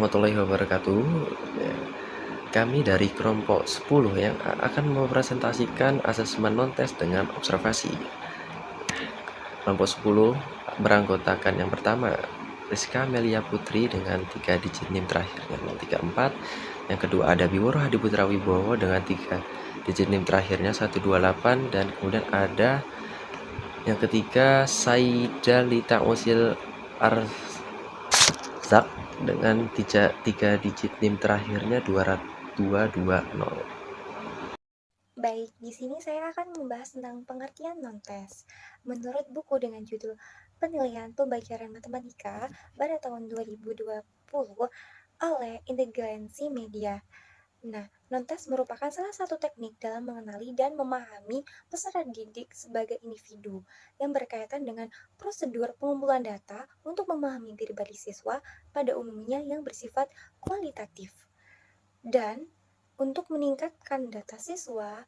Warahmatullahi wabarakatuh. Ya, kami dari kelompok 10 yang akan mempresentasikan asesmen non-tes dengan observasi. Kelompok 10 beranggotakan yang pertama Rizka Melia Putri dengan 3 digit NIM terakhirnya 034. Yang kedua ada Biworo Hadi Putra Wibowo dengan 3 digit NIM terakhirnya 128. Dan kemudian ada yang ketiga Saida Lita Usil Arzak dengan 3 digit NIM terakhirnya 220. Baik, di sini saya akan membahas tentang pengertian non-tes. Menurut buku dengan judul Penilaian Pembelajaran Matematika pada tahun 2020 oleh Inteligensi Media. Nah, non-tes merupakan salah satu teknik dalam mengenali dan memahami peserta didik sebagai individu yang berkaitan dengan prosedur pengumpulan data untuk memahami pribadi siswa pada umumnya yang bersifat kualitatif. Dan untuk meningkatkan data siswa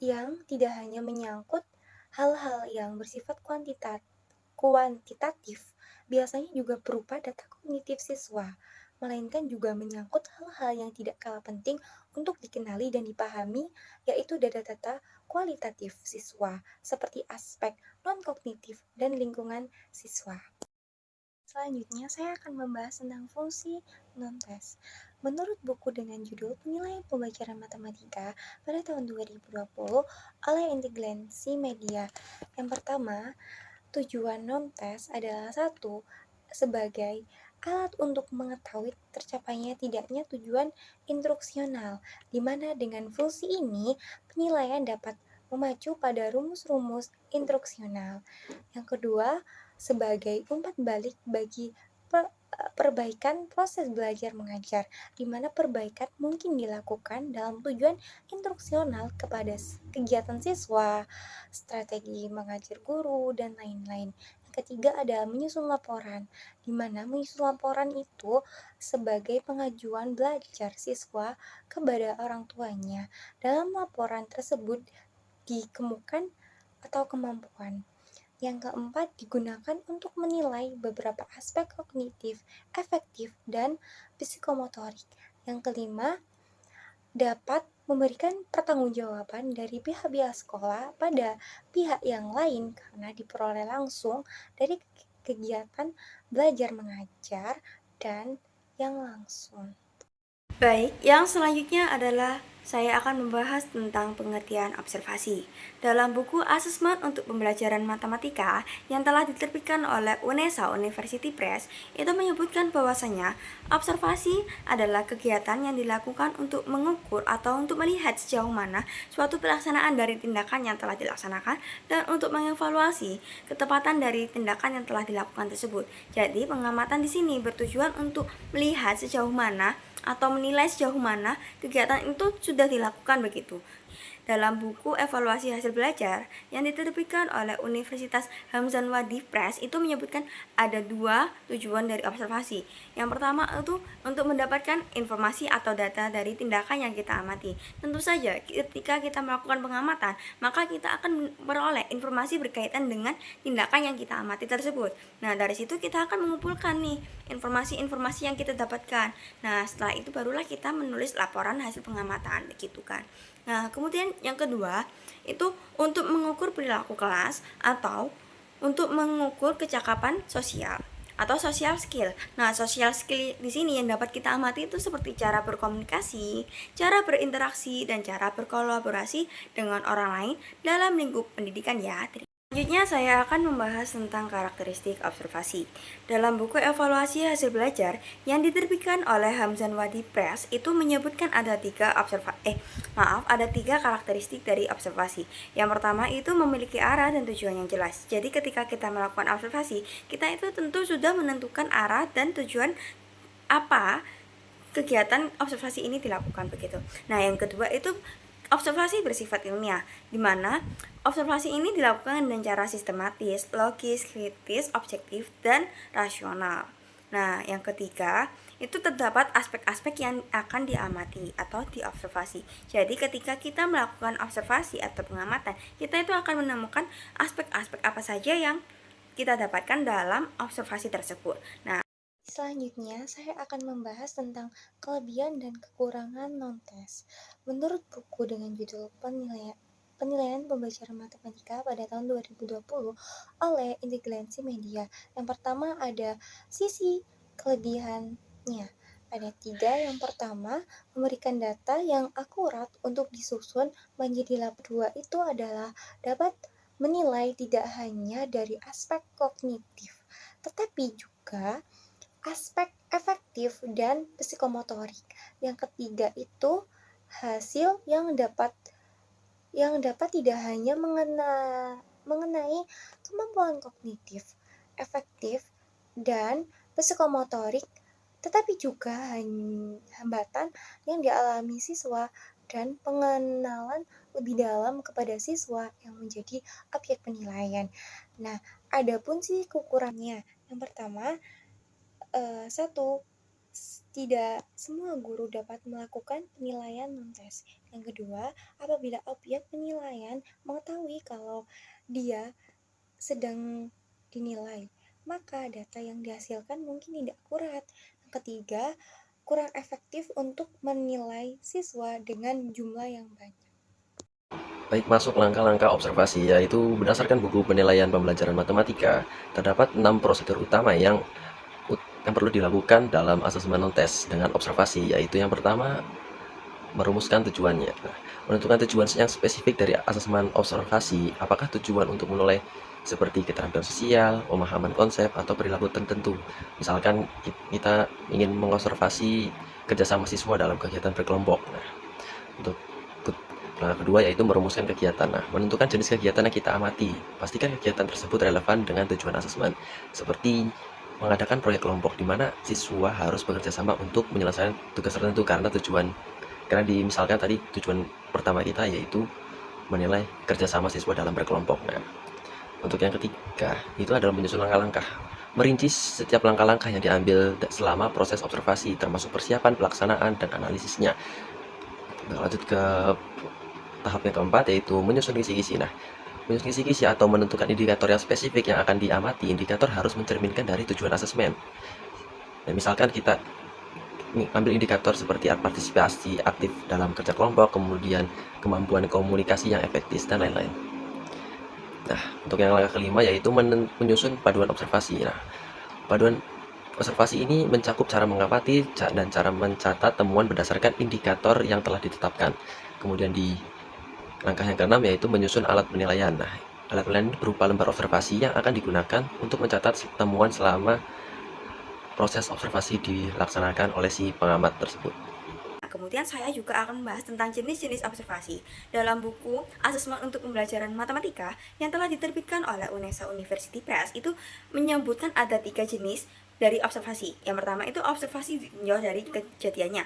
yang tidak hanya menyangkut hal-hal yang bersifat kuantitatif, biasanya juga berupa data kognitif siswa, melainkan juga menyangkut hal-hal yang tidak kalah penting untuk dikenali dan dipahami, yaitu data-data kualitatif siswa, seperti aspek non-kognitif dan lingkungan siswa. Selanjutnya, saya akan membahas tentang fungsi non-tes. Menurut buku dengan judul Penilaian Pembelajaran Matematika pada tahun 2020 oleh Inteligensi Media. Yang pertama, tujuan non-tes adalah satu, sebagai alat untuk mengetahui tercapainya tidaknya tujuan instruksional, di mana dengan fungsi ini penilaian dapat memacu pada rumus-rumus instruksional. Yang kedua, sebagai umpan balik bagi perbaikan proses belajar mengajar, di mana perbaikan mungkin dilakukan dalam tujuan instruksional kepada kegiatan siswa, strategi mengajar guru, dan lain-lain. Yang ketiga adalah menyusun laporan, di mana menyusun laporan itu sebagai pengajuan belajar siswa kepada orang tuanya. Dalam laporan tersebut dikemukakan atau kemampuan. Yang keempat, digunakan untuk menilai beberapa aspek kognitif, efektif, dan psikomotorik. Yang kelima, dapat memberikan pertanggungjawaban dari pihak-pihak sekolah pada pihak yang lain karena diperoleh langsung dari kegiatan belajar mengajar dan yang langsung. Baik, yang selanjutnya adalah saya akan membahas tentang pengertian observasi. Dalam buku Asesmen untuk Pembelajaran Matematika yang telah diterbitkan oleh UNESA University Press, itu menyebutkan bahwasanya observasi adalah kegiatan yang dilakukan untuk mengukur atau untuk melihat sejauh mana suatu pelaksanaan dari tindakan yang telah dilaksanakan dan untuk mengevaluasi ketepatan dari tindakan yang telah dilakukan tersebut. Jadi, pengamatan di sini bertujuan untuk melihat sejauh mana atau menilai sejauh mana kegiatan itu sudah dilakukan begitu. Dalam buku Evaluasi Hasil Belajar yang diterbitkan oleh Universitas Hamzan Wadi Press itu menyebutkan ada 2 tujuan dari observasi. Yang pertama itu untuk mendapatkan informasi atau data dari tindakan yang kita amati. Tentu saja ketika kita melakukan pengamatan, maka kita akan memperoleh informasi berkaitan dengan tindakan yang kita amati tersebut. Nah, dari situ kita akan mengumpulkan nih informasi-informasi yang kita dapatkan. Nah, setelah itu barulah kita menulis laporan hasil pengamatan begitu kan. Nah, kemudian yang kedua itu untuk mengukur perilaku kelas atau untuk mengukur kecakapan sosial atau social skill. Nah, social skill di sini yang dapat kita amati itu seperti cara berkomunikasi, cara berinteraksi, dan cara berkolaborasi dengan orang lain dalam lingkup pendidikan ya. Selanjutnya saya akan membahas tentang karakteristik observasi. Dalam buku Evaluasi Hasil Belajar yang diterbitkan oleh Hamzan Wadi Press itu menyebutkan ada tiga karakteristik dari observasi. Yang pertama itu memiliki arah dan tujuan yang jelas. Jadi ketika kita melakukan observasi, kita itu tentu sudah menentukan arah dan tujuan apa kegiatan observasi ini dilakukan begitu. Nah, yang kedua itu observasi bersifat ilmiah, di mana observasi ini dilakukan dengan cara sistematis, logis, kritis, objektif, dan rasional. Nah, yang ketiga, itu terdapat aspek-aspek yang akan diamati atau diobservasi. Jadi, ketika kita melakukan observasi atau pengamatan, kita itu akan menemukan aspek-aspek apa saja yang kita dapatkan dalam observasi tersebut. Nah, Selanjutnya, saya akan membahas tentang kelebihan dan kekurangan non-tes. Menurut buku dengan judul Penilaian Pembelajaran Matematika pada tahun 2020 oleh Inteligensi Media. Yang pertama ada sisi kelebihannya. Ada 3. Yang pertama, memberikan data yang akurat untuk disusun menjadi lab 2 itu adalah dapat menilai tidak hanya dari aspek kognitif, tetapi juga aspek efektif dan psikomotorik. Yang ketiga itu hasil yang dapat tidak hanya mengenai kemampuan kognitif, efektif, dan psikomotorik, tetapi juga hambatan yang dialami siswa dan pengenalan lebih dalam kepada siswa yang menjadi objek penilaian. Nah, adapun sih kekurangannya. Yang pertama, 1. Tidak semua guru dapat melakukan penilaian non-tes. Yang kedua, apabila objek penilaian mengetahui kalau dia sedang dinilai, maka data yang dihasilkan mungkin tidak akurat. Yang ketiga, kurang efektif untuk menilai siswa dengan jumlah yang banyak. Baik, masuk langkah-langkah observasi, yaitu berdasarkan buku penilaian pembelajaran matematika, terdapat 6 prosedur utama yang perlu dilakukan dalam asesmen non-tes dengan observasi, yaitu yang pertama, merumuskan tujuannya. Nah, menentukan tujuan yang spesifik dari asesmen observasi, apakah tujuan untuk menilai seperti keterampilan sosial, pemahaman konsep, atau perilaku tertentu. Misalkan kita ingin mengobservasi kerjasama siswa dalam kegiatan berkelompok. Nah, untuk kedua yaitu merumuskan kegiatan. Nah, menentukan jenis kegiatan yang kita amati. Pastikan kegiatan tersebut relevan dengan tujuan asesmen, seperti mengadakan proyek kelompok di mana siswa harus bekerja sama untuk menyelesaikan tugas tertentu karena misalkan tadi tujuan pertama kita yaitu menilai kerjasama siswa dalam berkelompok. Nah, untuk yang ketiga itu adalah menyusun langkah-langkah, merinci setiap langkah-langkah yang diambil selama proses observasi, termasuk persiapan, pelaksanaan, dan analisisnya. Nah, lanjut ke tahap yang keempat yaitu menyusun kisi-kisi. Nah, menyusun kisi-kisi atau menentukan indikator yang spesifik yang akan diamati. Indikator harus mencerminkan dari tujuan asesmen. Dan misalkan kita ambil indikator seperti partisipasi aktif dalam kerja kelompok, kemudian kemampuan komunikasi yang efektif, dan lain-lain. Nah, untuk yang langkah kelima yaitu menyusun paduan observasi. Nah, paduan observasi ini mencakup cara mengamati dan cara mencatat temuan berdasarkan indikator yang telah ditetapkan. Kemudian di langkah yang keenam yaitu menyusun alat penilaian. Nah, alat penilaian berupa lembar observasi yang akan digunakan untuk mencatat temuan selama proses observasi dilaksanakan oleh si pengamat tersebut. Kemudian saya juga akan membahas tentang jenis-jenis observasi. Dalam buku Asesmen untuk Pembelajaran Matematika yang telah diterbitkan oleh UNESA University Press itu menyebutkan ada 3 jenis dari observasi. Yang pertama itu observasi ditinjau dari kejadiannya.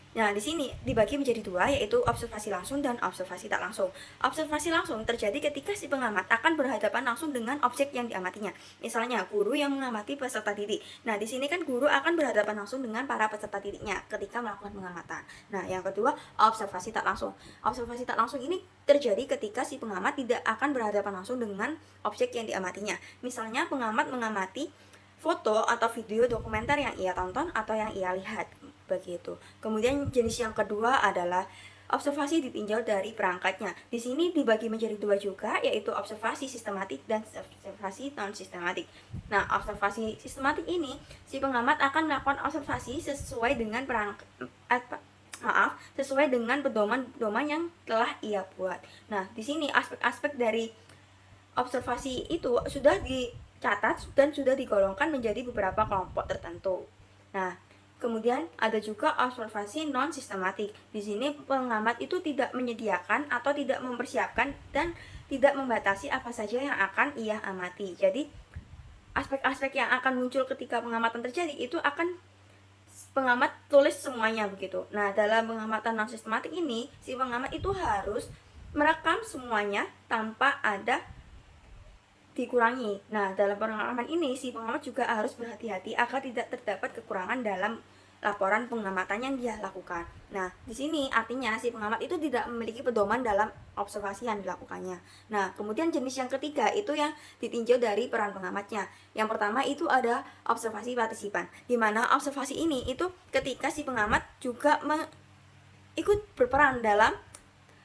Nah, di sini dibagi menjadi 2, yaitu observasi langsung dan observasi tak langsung. Observasi langsung terjadi ketika si pengamat akan berhadapan langsung dengan objek yang diamatinya. Misalnya, guru yang mengamati peserta didik. Nah, di sini kan guru akan berhadapan langsung dengan para peserta didiknya ketika melakukan pengamatan. Nah, yang kedua, observasi tak langsung. Observasi tak langsung ini terjadi ketika si pengamat tidak akan berhadapan langsung dengan objek yang diamatinya. Misalnya, pengamat mengamati foto atau video dokumenter yang ia tonton atau yang ia lihat, begitu. Kemudian jenis yang kedua adalah observasi ditinjau dari perangkatnya. Di sini dibagi menjadi 2 juga, yaitu observasi sistematik dan observasi non sistematik. Nah, observasi sistematik ini si pengamat akan melakukan observasi sesuai dengan sesuai dengan pedoman-pedoman yang telah ia buat. Nah, di sini aspek-aspek dari observasi itu sudah dicatat dan sudah digolongkan menjadi beberapa kelompok tertentu. Nah, kemudian ada juga observasi non sistematik. Di sini pengamat itu tidak menyediakan atau tidak mempersiapkan dan tidak membatasi apa saja yang akan ia amati. Jadi, aspek-aspek yang akan muncul ketika pengamatan terjadi itu akan pengamat tulis semuanya begitu. Nah, dalam pengamatan non sistematik ini, si pengamat itu harus merekam semuanya tanpa ada dikurangi. Nah, dalam pengalaman ini si pengamat juga harus berhati-hati agar tidak terdapat kekurangan dalam laporan pengamatan yang dia lakukan. Nah, di sini artinya si pengamat itu tidak memiliki pedoman dalam observasi yang dilakukannya. Nah, kemudian jenis yang ketiga itu yang ditinjau dari peran pengamatnya. Yang pertama itu ada observasi partisipan, di mana observasi ini itu ketika si pengamat juga ikut berperan dalam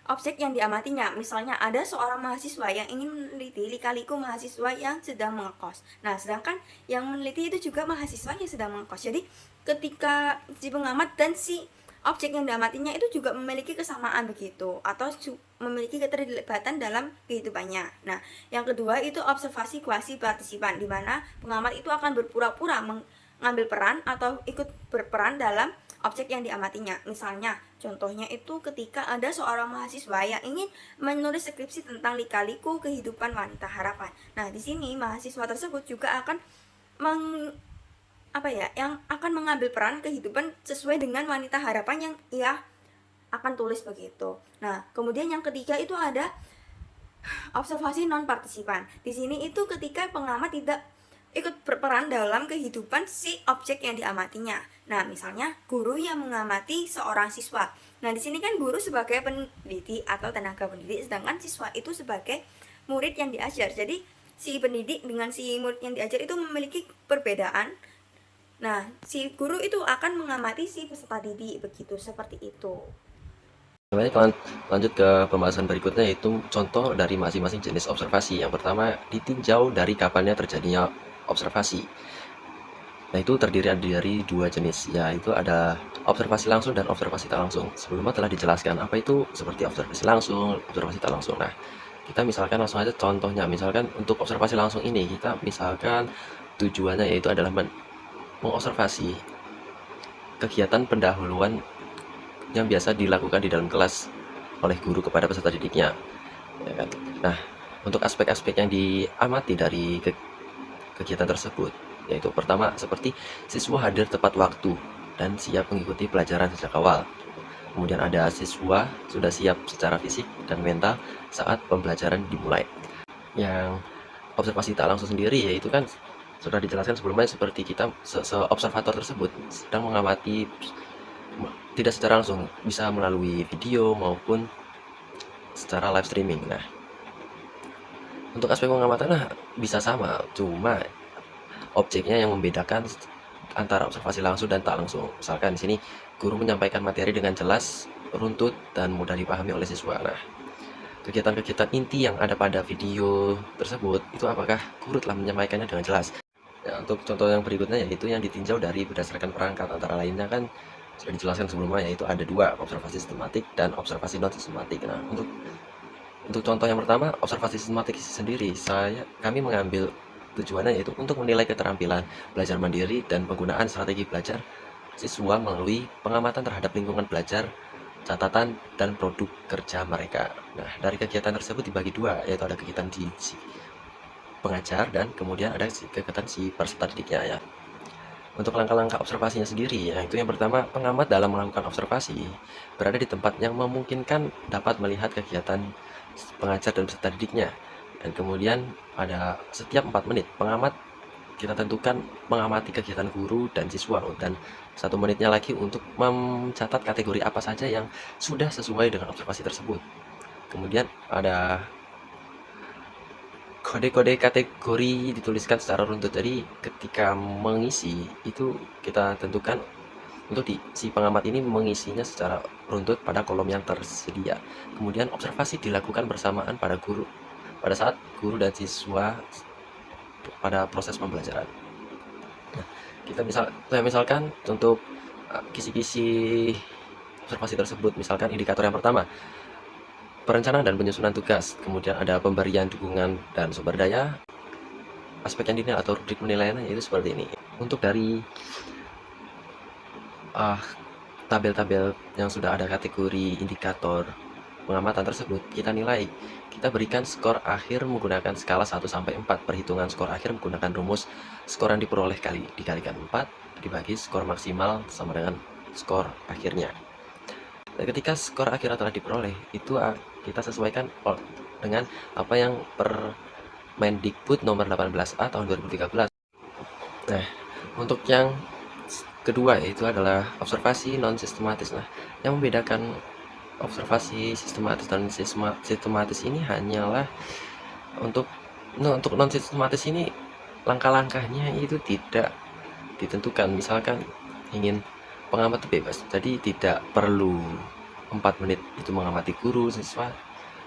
objek yang diamatinya. Misalnya ada seorang mahasiswa yang ingin meneliti lika-liku mahasiswa yang sedang mengekos. Nah, sedangkan yang meneliti itu juga mahasiswa yang sedang mengekos. Jadi, ketika si pengamat dan si objek yang diamatinya itu juga memiliki kesamaan begitu, atau memiliki keterlibatan dalam kehidupannya. Nah, yang kedua itu observasi kuasi partisipan, di mana pengamat itu akan berpura-pura mengambil peran atau ikut berperan dalam objek yang diamatinya. Misalnya, contohnya itu ketika ada seorang mahasiswa yang ingin menulis skripsi tentang lika-liku kehidupan wanita harapan. Nah, di sini mahasiswa tersebut juga akan yang akan mengambil peran kehidupan sesuai dengan wanita harapan yang ia akan tulis begitu. Nah, kemudian yang ketiga itu ada observasi non partisipan. Di sini itu ketika pengamat tidak ikut berperan dalam kehidupan si objek yang diamatinya. Nah, misalnya guru yang mengamati seorang siswa. Nah, di sini kan guru sebagai pendidik atau tenaga pendidik, sedangkan siswa itu sebagai murid yang diajar. Jadi, si pendidik dengan si murid yang diajar itu memiliki perbedaan. Nah, si guru itu akan mengamati si peserta didik begitu, seperti itu. Lanjut ke pembahasan berikutnya, yaitu contoh dari masing-masing jenis observasi. Yang pertama, ditinjau dari kapannya terjadinya observasi. Nah, itu terdiri dari dua jenis, yaitu ada observasi langsung dan observasi tak langsung. Sebelumnya telah dijelaskan apa itu seperti observasi langsung, observasi tak langsung. Nah, kita misalkan langsung aja contohnya. Misalkan untuk observasi langsung ini, kita misalkan tujuannya yaitu adalah mengobservasi kegiatan pendahuluan yang biasa dilakukan di dalam kelas oleh guru kepada peserta didiknya, ya kan? Nah, untuk aspek-aspek yang diamati dari kegiatan tersebut, yaitu pertama seperti siswa hadir tepat waktu dan siap mengikuti pelajaran sejak awal. Kemudian ada siswa sudah siap secara fisik dan mental saat pembelajaran dimulai. Yang observasi tak langsung sendiri yaitu kan sudah dijelaskan sebelumnya, seperti kita observator tersebut sedang mengamati tidak secara langsung, bisa melalui video maupun secara live streaming. Nah, untuk aspek pengamatan bisa sama, cuma objeknya yang membedakan antara observasi langsung dan tak langsung. Misalkan di sini guru menyampaikan materi dengan jelas, runtut, dan mudah dipahami oleh siswa. Nah, kegiatan-kegiatan inti yang ada pada video tersebut itu apakah guru telah menyampaikannya dengan jelas? Ya, untuk contoh yang berikutnya yaitu yang ditinjau dari berdasarkan perangkat, antara lainnya kan sudah dijelaskan sebelumnya, yaitu ada dua, observasi sistematik dan observasi non sistematik. Nah, untuk contoh yang pertama, observasi sistematik sendiri, kami mengambil tujuannya yaitu untuk menilai keterampilan belajar mandiri dan penggunaan strategi belajar siswa melalui pengamatan terhadap lingkungan belajar, catatan, dan produk kerja mereka. Nah, dari kegiatan tersebut dibagi dua, yaitu ada kegiatan di si pengajar dan kemudian ada kegiatan si peserta didiknya, ya. Untuk langkah-langkah observasinya sendiri, itu yang pertama, pengamat dalam melakukan observasi berada di tempat yang memungkinkan dapat melihat kegiatan pengajar dan peserta didiknya. Dan kemudian pada setiap 4 menit, pengamat kita tentukan mengamati kegiatan guru dan siswa, dan 1 menitnya lagi untuk mencatat kategori apa saja yang sudah sesuai dengan observasi tersebut. Kemudian ada kode-kode kategori dituliskan secara runtut. Jadi ketika mengisi itu kita tentukan untuk si pengamat ini mengisinya secara runtut pada kolom yang tersedia. Kemudian observasi dilakukan bersamaan pada saat guru dan siswa pada proses pembelajaran. Nah, misalkan untuk kisi-kisi observasi tersebut, misalkan indikator yang pertama, perencanaan dan penyusunan tugas, kemudian ada pemberian dukungan dan sumber daya. Aspek yang dinilai atau rubrik penilaiannya yaitu seperti ini. Untuk dari tabel-tabel yang sudah ada kategori indikator pengamatan tersebut, kita berikan skor akhir menggunakan skala 1 sampai 4. Perhitungan skor akhir menggunakan rumus skor yang diperoleh dikalikan 4 dibagi skor maksimal sama dengan skor akhirnya. Nah, ketika skor akhir telah diperoleh, itu kita sesuaikan dengan apa yang Permendikbud nomor 18A tahun 2013. Nah, untuk yang kedua yaitu adalah observasi non sistematis. Nah, yang membedakan observasi sistematis dan sistematis ini hanyalah untuk non sistematis ini langkah-langkahnya itu tidak ditentukan. Misalkan ingin pengamat bebas, jadi tidak perlu 4 menit itu mengamati guru siswa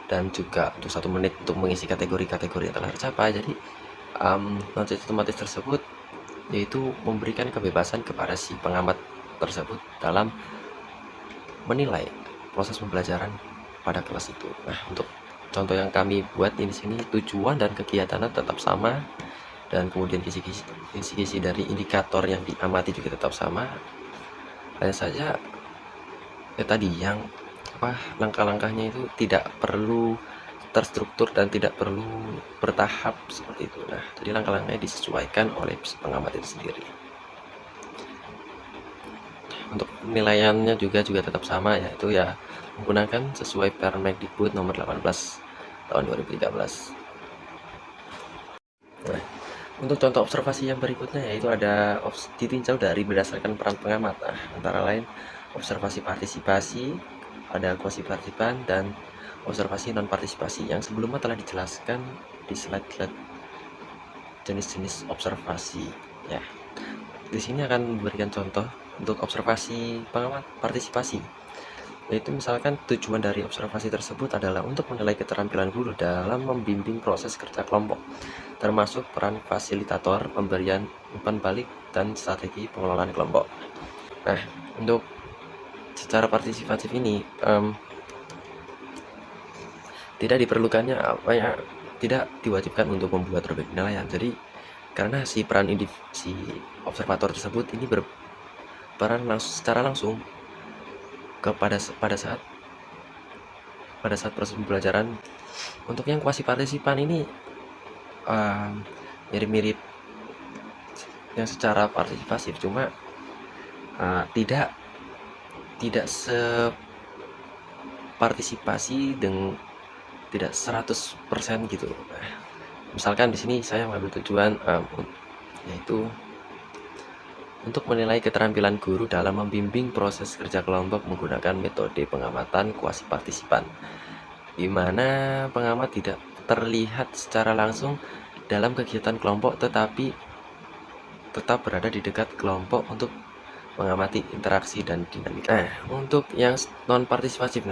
dan juga untuk 1 menit untuk mengisi kategori-kategori yang telah tercapai. Jadi non sistematis tersebut yaitu memberikan kebebasan kepada si pengamat tersebut dalam menilai proses pembelajaran pada kelas itu. Nah, untuk contoh yang kami buat di sini, tujuan dan kegiatannya tetap sama, dan kemudian kisi-kisi dari indikator yang diamati juga tetap sama. Hanya saja tadi yang langkah-langkahnya itu tidak perlu terstruktur dan tidak perlu bertahap seperti itu. Nah, jadi langkah-langkahnya disesuaikan oleh pengamat itu sendiri. Untuk penilaiannya juga tetap sama, yaitu ya menggunakan sesuai Permendikbud nomor 18 tahun 2013. Nah, untuk contoh observasi yang berikutnya yaitu ada ditinjau dari berdasarkan peran pengamat. Nah, antara lain observasi partisipasi, ada kuasi partisipan, dan observasi non partisipasi yang sebelumnya telah dijelaskan di slide jenis-jenis observasi. Ya, di sini akan memberikan contoh untuk observasi pengamat partisipasi, yaitu misalkan tujuan dari observasi tersebut adalah untuk menilai keterampilan guru dalam membimbing proses kerja kelompok, termasuk peran fasilitator, pemberian umpan balik, dan strategi pengelolaan kelompok. Nah, untuk secara partisipatif ini tidak diperlukannya tidak diwajibkan untuk membuat robek penilaian. Jadi karena si peran si observator tersebut ini berperan secara langsung pada saat proses pembelajaran. Untuk yang kuasi partisipan ini mirip-mirip yang secara partisipasif, cuma tidak separtisipasi dengan tidak 100% gitu. Nah, misalkan di sini saya mengambil tujuan yaitu untuk menilai keterampilan guru dalam membimbing proses kerja kelompok menggunakan metode pengamatan kuasi partisipan, di mana pengamat tidak terlihat secara langsung dalam kegiatan kelompok tetapi tetap berada di dekat kelompok untuk mengamati interaksi dan dinamika. Untuk yang non partisipatif,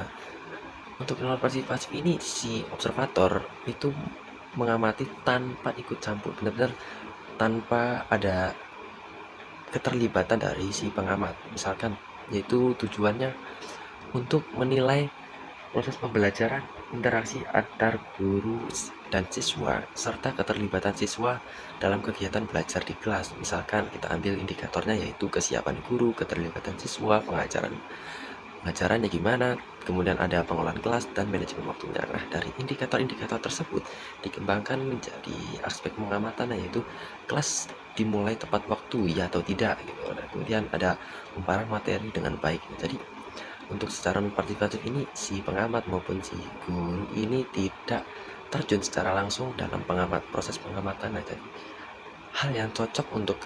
untuk non partisipatif ini si observator itu mengamati tanpa ikut campur, benar-benar tanpa ada keterlibatan dari si pengamat. Misalkan yaitu tujuannya untuk menilai proses pembelajaran, interaksi antar guru dan siswa, serta keterlibatan siswa dalam kegiatan belajar di kelas. Misalkan kita ambil indikatornya yaitu kesiapan guru, keterlibatan siswa, pengajarannya gimana, kemudian ada pengelolaan kelas dan manajemen waktunya. Nah, dari indikator-indikator tersebut dikembangkan menjadi aspek pengamatan, yaitu kelas dimulai tepat waktu ya atau tidak gitu. Nah, kemudian ada pemaparan materi dengan baik. Jadi untuk secara partisipatif ini si pengamat maupun si guru ini tidak terjun secara langsung dalam proses pengamatan. Nah, jadi hal yang cocok untuk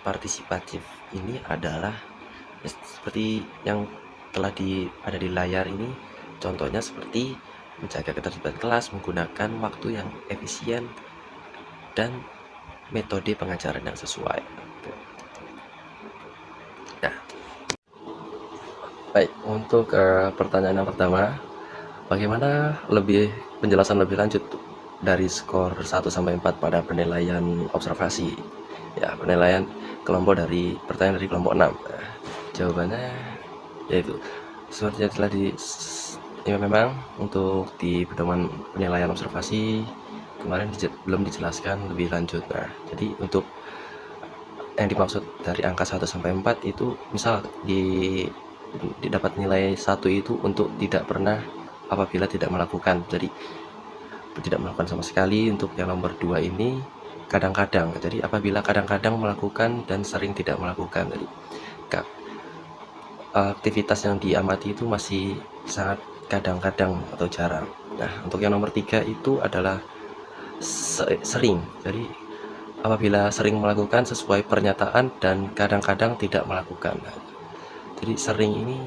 partisipatif ini adalah seperti yang telah ada di layar ini. Contohnya seperti menjaga keterlibatan kelas, menggunakan waktu yang efisien, dan metode pengajaran yang sesuai. Nah, baik, untuk pertanyaan yang pertama, bagaimana penjelasan lebih lanjut dari skor 1 sampai 4 pada penilaian observasi? Ya, penilaian kelompok dari pertanyaan dari kelompok 6. Nah, jawabannya yaitu seperti yang telah memang untuk di pedoman penilaian observasi kemarin belum dijelaskan lebih lanjut. Nah, jadi untuk yang dimaksud dari angka 1 sampai 4 itu misal didapat nilai 1 itu untuk tidak pernah apabila tidak melakukan, jadi tidak melakukan sama sekali. Untuk yang nomor 2 ini kadang-kadang, jadi apabila kadang-kadang melakukan dan sering tidak melakukan, jadi aktivitas yang diamati itu masih sangat kadang-kadang atau jarang. Nah, untuk yang nomor 3 itu adalah sering, jadi apabila sering melakukan sesuai pernyataan dan kadang-kadang tidak melakukan. Jadi sering ini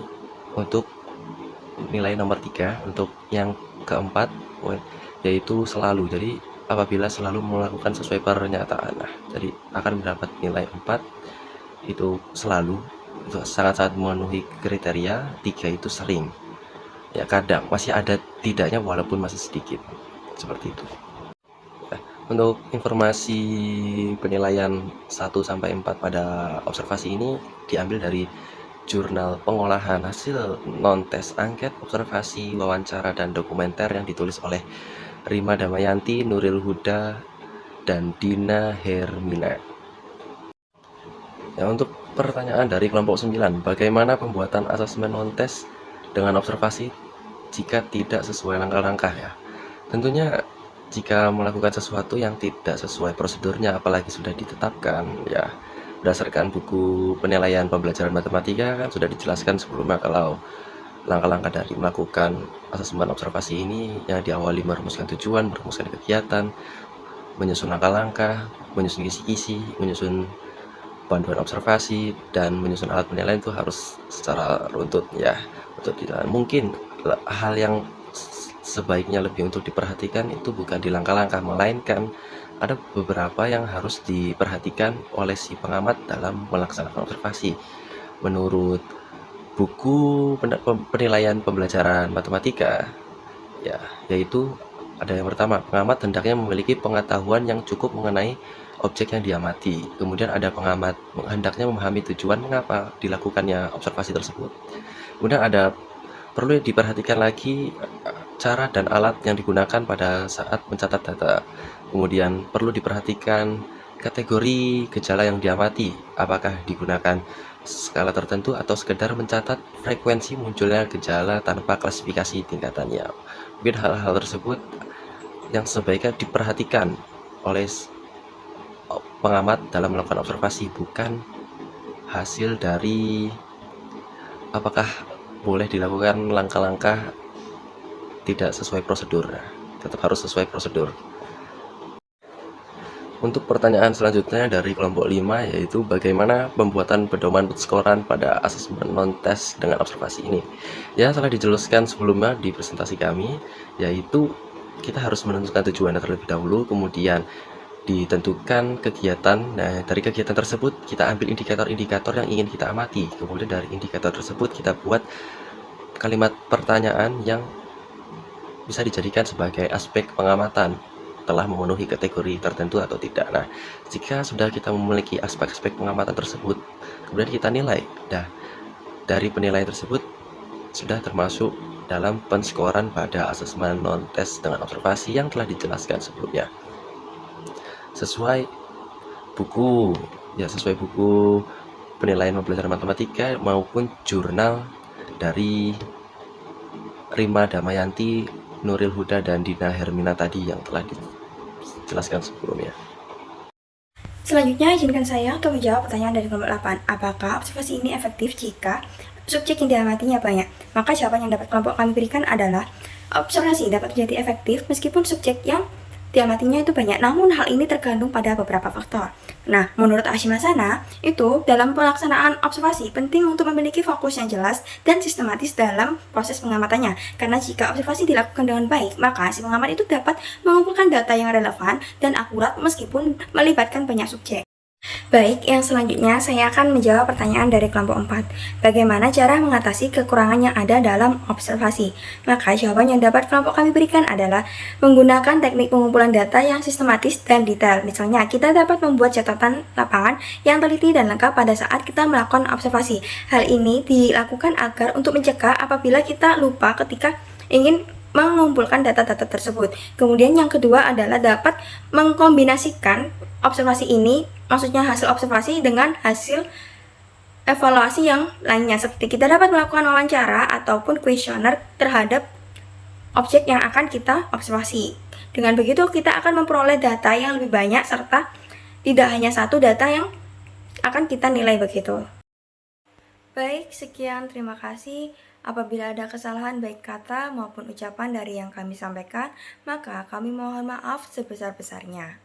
untuk nilai nomor 3. Untuk yang keempat yaitu selalu. Jadi apabila selalu melakukan sesuai pernyataan, jadi akan mendapat nilai 4. Itu selalu, itu sangat-sangat memenuhi kriteria. 3 itu sering, ya kadang masih ada tidaknya walaupun masih sedikit, seperti itu. Untuk informasi penilaian 1-4 pada observasi ini diambil dari jurnal pengolahan hasil non-tes angket, observasi, wawancara, dan dokumenter yang ditulis oleh Rima Damayanti, Nuril Huda, dan Dina Hermina. Ya, untuk pertanyaan dari kelompok 9, bagaimana pembuatan asesmen non-tes dengan observasi jika tidak sesuai langkah-langkah ya? Tentunya jika melakukan sesuatu yang tidak sesuai prosedurnya, apalagi sudah ditetapkan, ya berdasarkan buku penilaian pembelajaran matematika kan sudah dijelaskan sebelumnya kalau langkah-langkah dari melakukan asesmen observasi ini yang diawali merumuskan tujuan, merumuskan kegiatan, menyusun langkah-langkah, menyusun kisi-kisi, menyusun panduan observasi, dan menyusun alat penilaian itu harus secara runtut ya. Mungkin hal yang sebaiknya lebih untuk diperhatikan itu bukan di langkah-langkah, melainkan ada beberapa yang harus diperhatikan oleh si pengamat dalam melaksanakan observasi. Menurut buku penilaian pembelajaran matematika, ya, yaitu ada yang pertama, pengamat hendaknya memiliki pengetahuan yang cukup mengenai objek yang diamati. Kemudian ada pengamat hendaknya memahami tujuan mengapa dilakukannya observasi tersebut. Kemudian ada perlu diperhatikan lagi cara dan alat yang digunakan pada saat mencatat data. Kemudian perlu diperhatikan kategori gejala yang diamati, apakah digunakan skala tertentu atau sekedar mencatat frekuensi munculnya gejala tanpa klasifikasi tingkatannya. Mungkin hal-hal tersebut yang sebaiknya diperhatikan oleh pengamat dalam melakukan observasi, bukan hasil dari apakah boleh dilakukan langkah-langkah tidak sesuai prosedur. Tetap harus sesuai prosedur. Untuk pertanyaan selanjutnya dari kelompok 5, yaitu bagaimana pembuatan pedoman skor pada asesmen non-tes dengan observasi ini. Ya, telah dijelaskan sebelumnya di presentasi kami, yaitu kita harus menentukan tujuan terlebih dahulu, kemudian ditentukan kegiatan. Nah, dari kegiatan tersebut kita ambil indikator-indikator yang ingin kita amati. Kemudian dari indikator tersebut kita buat kalimat pertanyaan yang bisa dijadikan sebagai aspek pengamatan telah memenuhi kategori tertentu atau tidak. Nah, jika sudah kita memiliki aspek-aspek pengamatan tersebut, kemudian kita nilai. Nah, dari penilaian tersebut sudah termasuk dalam penskoran pada asesmen non-tes dengan observasi yang telah dijelaskan sebelumnya. Sesuai buku penilaian pembelajaran matematika maupun jurnal dari Rima Damayanti, Nuril Huda, dan Dina Hermina tadi yang telah dijelaskan sebelumnya. Selanjutnya, izinkan saya untuk menjawab pertanyaan dari kelompok 8. Apakah observasi ini efektif jika subjek yang diamatinya banyak? Maka jawaban yang dapat kelompok kami berikan adalah observasi dapat menjadi efektif meskipun subjek yang diamatinya itu banyak, namun hal ini tergantung pada beberapa faktor. Nah, menurut Ashimasana, itu dalam pelaksanaan observasi penting untuk memiliki fokus yang jelas dan sistematis dalam proses pengamatannya. Karena jika observasi dilakukan dengan baik, maka si pengamat itu dapat mengumpulkan data yang relevan dan akurat meskipun melibatkan banyak subjek. Baik, yang selanjutnya saya akan menjawab pertanyaan dari kelompok 4. Bagaimana cara mengatasi kekurangan yang ada dalam observasi? Maka jawaban yang dapat kelompok kami berikan adalah menggunakan teknik pengumpulan data yang sistematis dan detail. Misalnya, kita dapat membuat catatan lapangan yang teliti dan lengkap pada saat kita melakukan observasi. Hal ini dilakukan agar untuk mencegah apabila kita lupa ketika ingin mengumpulkan data-data tersebut. Kemudian yang kedua adalah dapat mengkombinasikan observasi ini, maksudnya hasil observasi dengan hasil evaluasi yang lainnya, seperti kita dapat melakukan wawancara ataupun kuesioner terhadap objek yang akan kita observasi. Dengan begitu kita akan memperoleh data yang lebih banyak serta tidak hanya satu data yang akan kita nilai begitu. Baik, sekian, terima kasih. Apabila ada kesalahan baik kata maupun ucapan dari yang kami sampaikan, maka kami mohon maaf sebesar-besarnya.